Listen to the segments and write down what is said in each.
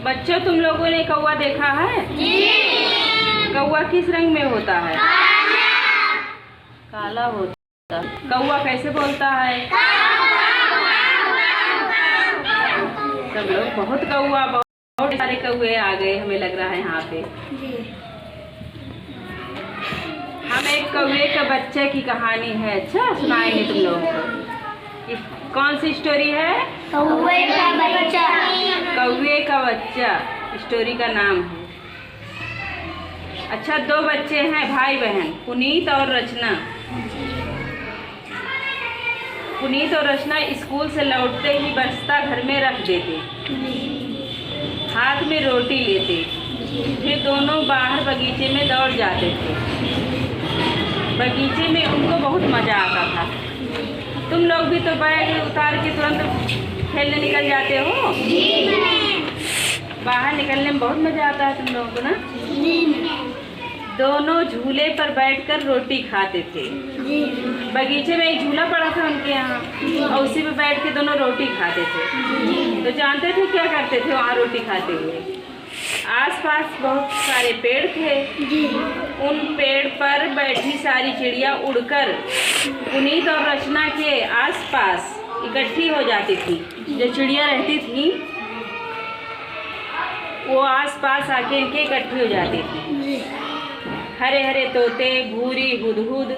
बच्चों, तुम लोगों ने कौवा देखा है? कौवा किस रंग में होता है? काला होता है। कौवा कैसे बोलता है? सब लोग बहुत सारे कौवे आ गए, हमें लग रहा है यहाँ पे। हम एक कौवे का बच्चे की कहानी है, अच्छा सुनाएंगे तुम लोगों को। कौन सी स्टोरी है? कौवे का बच्चा। कौवे का बच्चा स्टोरी का नाम है। अच्छा, दो बच्चे हैं, भाई बहन, पुनीत और रचना। पुनीत और रचना स्कूल से लौटते ही बस्ता घर में रख देते, हाथ में रोटी लेते, फिर दोनों बाहर बगीचे में दौड़ जाते थे। बगीचे में उनको बहुत मज़ा आता था। तुम लोग भी तो बैग उतार के तुरंत खेलने निकल जाते हो। बाहर निकलने में बहुत मज़ा आता है तुम लोगों को ना। दोनों झूले पर बैठकर रोटी खाते थे। बगीचे में एक झूला पड़ा था उनके यहाँ, और उसी पे बैठ के दोनों रोटी खाते थे। तो जानते थे क्या करते थे वहाँ रोटी खाते हुए? आसपास बहुत सारे पेड़ थे। उन पेड़ पर बैठी सारी चिड़िया उड़कर पुनीत और रचना के आसपास इकट्ठी हो जाती थी। जो चिड़िया रहती थी वो आसपास आके इनके इकट्ठी हो जाती थी। हरे हरे तोते, भूरी हुदहुद,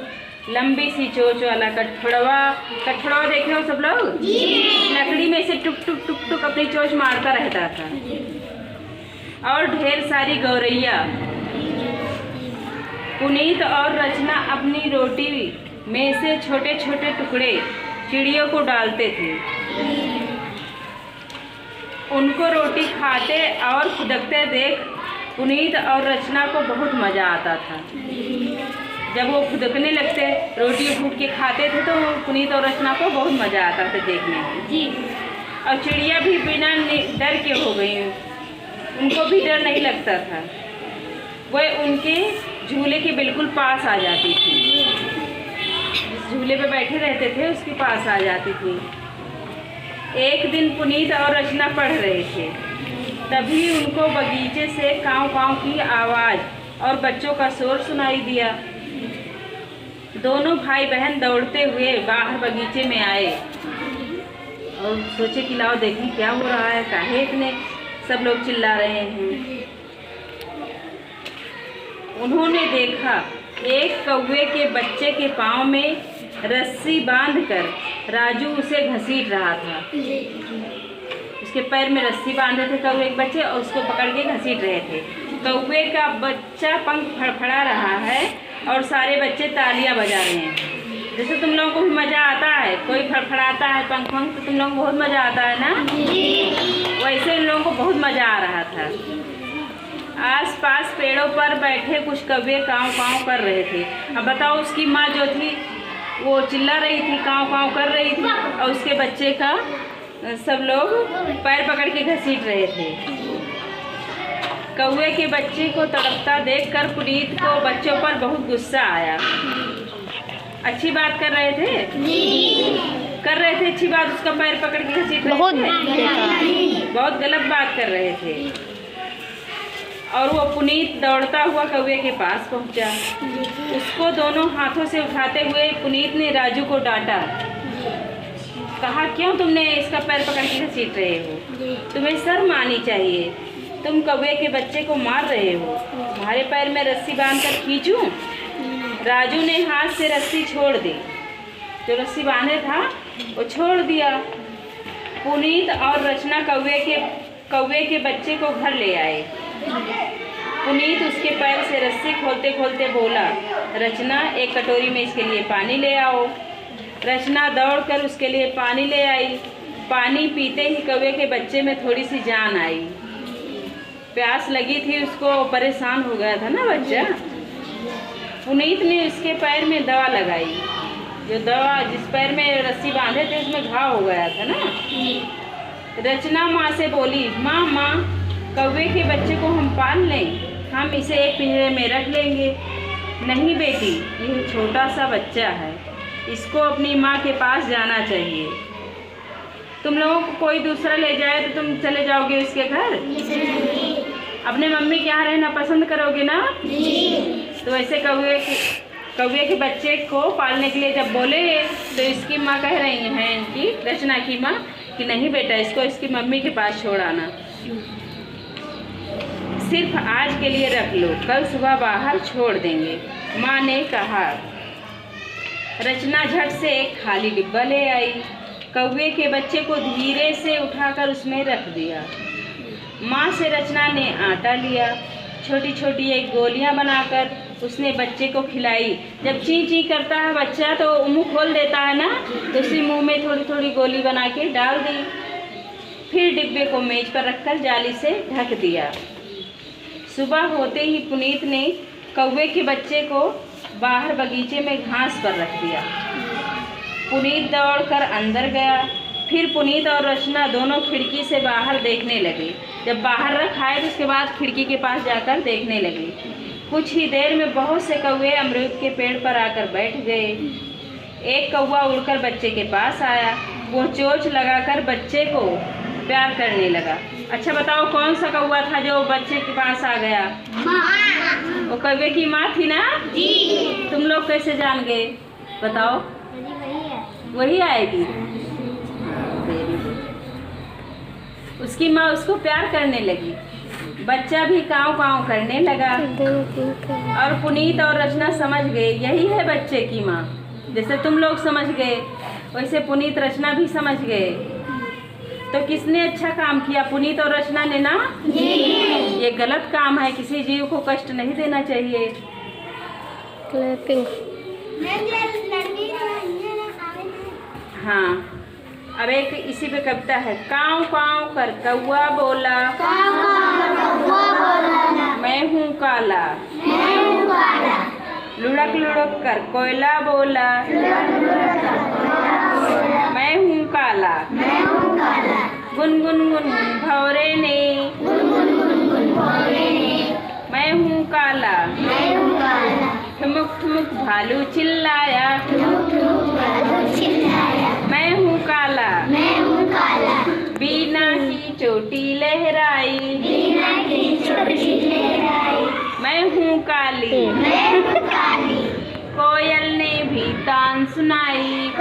लंबी सी चोंच वाला कठफोड़वा देखे हो सब लोग? लकड़ी में से टुक टुक टुक टुक अपनी चोंच मारता रहता था। और ढेर सारी गौरैया। पुनीत और रचना अपनी रोटी में से छोटे छोटे टुकड़े चिड़ियों को डालते थे। उनको रोटी खाते और खुदकते देख पुनीत और रचना को बहुत मज़ा आता था। जब वो खुदकने लगते, रोटी फूट के खाते थे, तो पुनीत और रचना को बहुत मज़ा आता था देखने में। और चिड़िया भी बिना डर के हो गई, उनको भी डर नहीं लगता था। वह उनके झूले के बिल्कुल पास आ जाती थी। जिस झूले पे बैठे रहते थे उसके पास आ जाती थी। एक दिन पुनीत और रचना पढ़ रहे थे, तभी उनको बगीचे से काँव काँव की आवाज़ और बच्चों का शोर सुनाई दिया। दोनों भाई बहन दौड़ते हुए बाहर बगीचे में आए और सोचे कि लाओ देखें क्या हो रहा है, काहे इतने सब लोग चिल्ला रहे हैं। उन्होंने देखा एक कौवे के बच्चे के पाँव में रस्सी बांधकर राजू उसे घसीट रहा था। उसके पैर में रस्सी बांधे थे कौवे के बच्चे और उसको पकड़ के घसीट रहे थे। कौवे का बच्चा पंख फड़फड़ा रहा है और सारे बच्चे तालियां बजा रहे हैं। जैसे तुम लोगों को भी मज़ा आता है, कोई फड़फड़ाता है पंख तो तुम लोगों को बहुत मज़ा आता है ना, वैसे उन लोगों को बहुत मज़ा आ रहा था। आसपास पेड़ों पर बैठे कुछ कौवे काँव काँव कर रहे थे। अब बताओ, उसकी माँ जो थी वो चिल्ला रही थी, काँव काँव कर रही थी, और उसके बच्चे का सब लोग पैर पकड़ के घसीट रहे थे। कौवे के बच्चे को तड़पता देखकर पुनीत को बच्चों पर बहुत गुस्सा आया। अच्छी बात कर रहे थे अच्छी बात, उसका पैर पकड़ के घसीट रहे थे। बहुत गलत बात कर रहे थे। और वो पुनीत दौड़ता हुआ कौवे के पास पहुंचा। उसको दोनों हाथों से उठाते हुए पुनीत ने राजू को डांटा। कहा, क्यों तुमने इसका पैर पकड़ के घसीट रहे हो? तुम्हें शर्म आनी चाहिए। तुम कौवे के बच्चे को मार रहे हो। तुम्हारे पैर में रस्सी बांधकर खींचूं? राजू ने हाथ से रस्सी छोड़ दी। जो रस्सी बांधे था वो छोड़ दिया। पुनीत और रचना कौवे के बच्चे को घर ले आए। पुनीत उसके पैर से रस्सी खोलते खोलते बोला, रचना एक कटोरी में इसके लिए पानी ले आओ। रचना दौड़कर उसके लिए पानी ले आई। पानी पीते ही कौवे के बच्चे में थोड़ी सी जान आई। प्यास लगी थी उसको, परेशान हो गया था ना बच्चा। पुनीत ने उसके पैर में दवा लगाई। जो दवा जिस पैर में रस्सी बांधे थे उसमें घाव हो गया था ना। रचना माँ से बोली, माँ कौवे के बच्चे को हम पाल लें, हम इसे एक पिंजरे में रख लेंगे। नहीं बेटी, यह छोटा सा बच्चा है, इसको अपनी माँ के पास जाना चाहिए। तुम लोगों को कोई दूसरा ले जाए तो तुम चले जाओगे उसके घर? अपने मम्मी के यहाँ रहना पसंद करोगे ना? तो वैसे कौवे के बच्चे को पालने के लिए जब बोले तो इसकी माँ कह रही हैं, इनकी रचना की माँ, कि नहीं बेटा, इसको इसकी मम्मी के पास छोड़ आना, सिर्फ आज के लिए रख लो, कल सुबह बाहर छोड़ देंगे, माँ ने कहा। रचना झट से एक खाली डिब्बा ले आई, कौवे के बच्चे को धीरे से उठाकर उसमें रख दिया। माँ से रचना ने आटा लिया, छोटी छोटी एक गोलियां बनाकर उसने बच्चे को खिलाई। जब ची ची करता है बच्चा तो मुंह खोल देता है ना, तो उसी मुंह में थोड़ी थोड़ी गोली बना के डाल दी। फिर डिब्बे को मेज पर रखकर जाली से ढक दिया। सुबह होते ही पुनीत ने कौवे के बच्चे को बाहर बगीचे में घास पर रख दिया। पुनीत दौड़कर अंदर गया। फिर पुनीत और रचना दोनों खिड़की से बाहर देखने लगे। जब बाहर रखाए तो उसके बाद खिड़की के पास जाकर देखने लगे। कुछ ही देर में बहुत से कौवे अमरूद के पेड़ पर आकर बैठ गए। एक कौवा उड़कर बच्चे के पास आया। वो चोंच लगाकर बच्चे को प्यार करने लगा। अच्छा बताओ, कौन सा कौवा था जो बच्चे के पास आ गया? वो कौवे की माँ थी ना? जी। तुम लोग कैसे जान गए बताओ? वही आएगी। उसकी माँ उसको प्यार करने लगी। बच्चा भी काँव काँव करने लगा। और पुनीत और रचना समझ गए यही है बच्चे की माँ। जैसे तुम लोग समझ गए वैसे पुनीत रचना भी समझ गए। तो किसने अच्छा काम किया? पुनीत और रचना ने ना? ये गलत काम है, किसी जीव को कष्ट नहीं देना चाहिए। हाँ, अब एक इसी पे कविता है। काँव काँव कर कौवा बोला, मैं हूँ काला। लुढ़क लुढ़क कर कोयला बोला, मैं हूँ काला। गुनगुन गुनगुन भंवरे ने, मैं हूँ काला। ठुमुक ठुमुक भालू चिल्लाया, मैं हूँ काला। बीना की चोटी लहराई, मैं हूँ काली। कोयल ने भी तान सुनाई,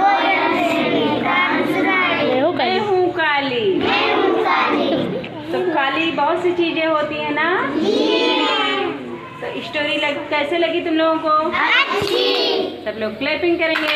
मैं हूँ काली। तो काली बहुत सी चीजें होती है ना? तो स्टोरी कैसे लगी तुम लोगों को? सब लोग क्लैपिंग करेंगे।